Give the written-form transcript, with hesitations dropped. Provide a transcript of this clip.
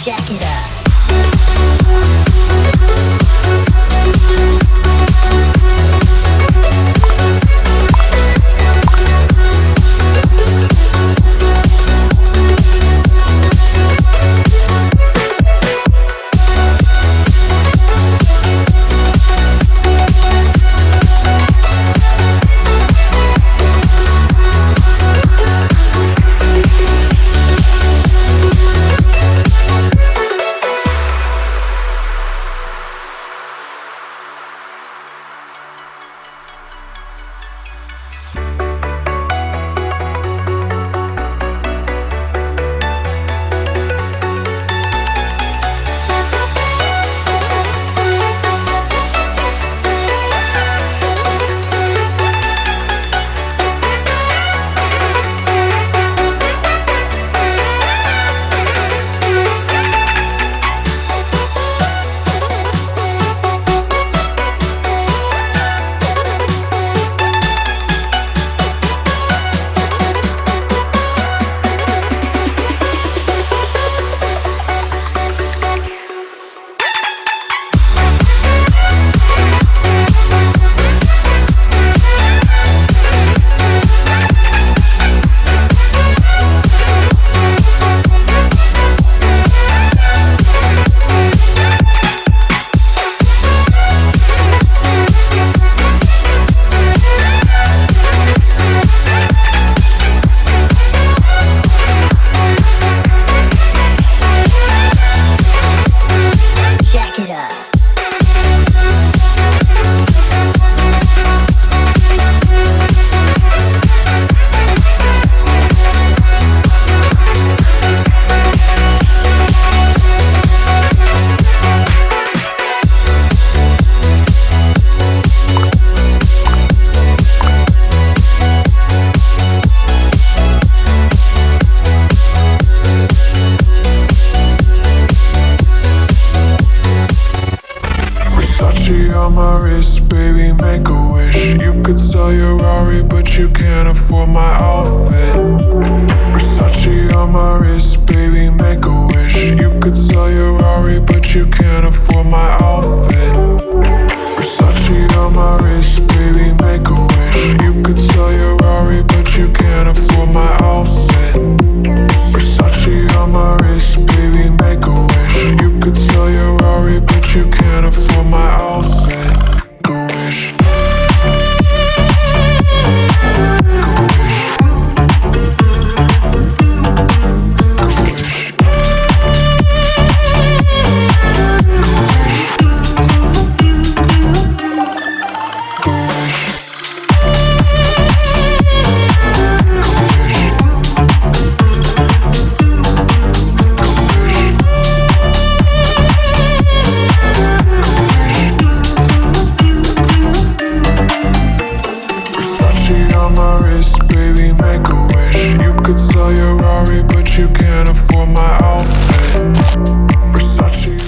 Jack it up. On my wrist, baby, make a wish. You could sell your Rari, but you can't afford my outfit. Versace on my wrist, baby, make a wish. You could sell your Rari, but you can't afford my outfit. Versace on my wrist, baby, make a wish. You could sell your Rari, but you can't afford my outfit. Versace on my wrist, baby, make a wish. You could sell your Rari, but you can't afford my outfit. Go wish. Go wish. Go wish. Go wish. On my wrist, baby, make a wish. You could sell your Rari, but you can't afford my outfit. Versace.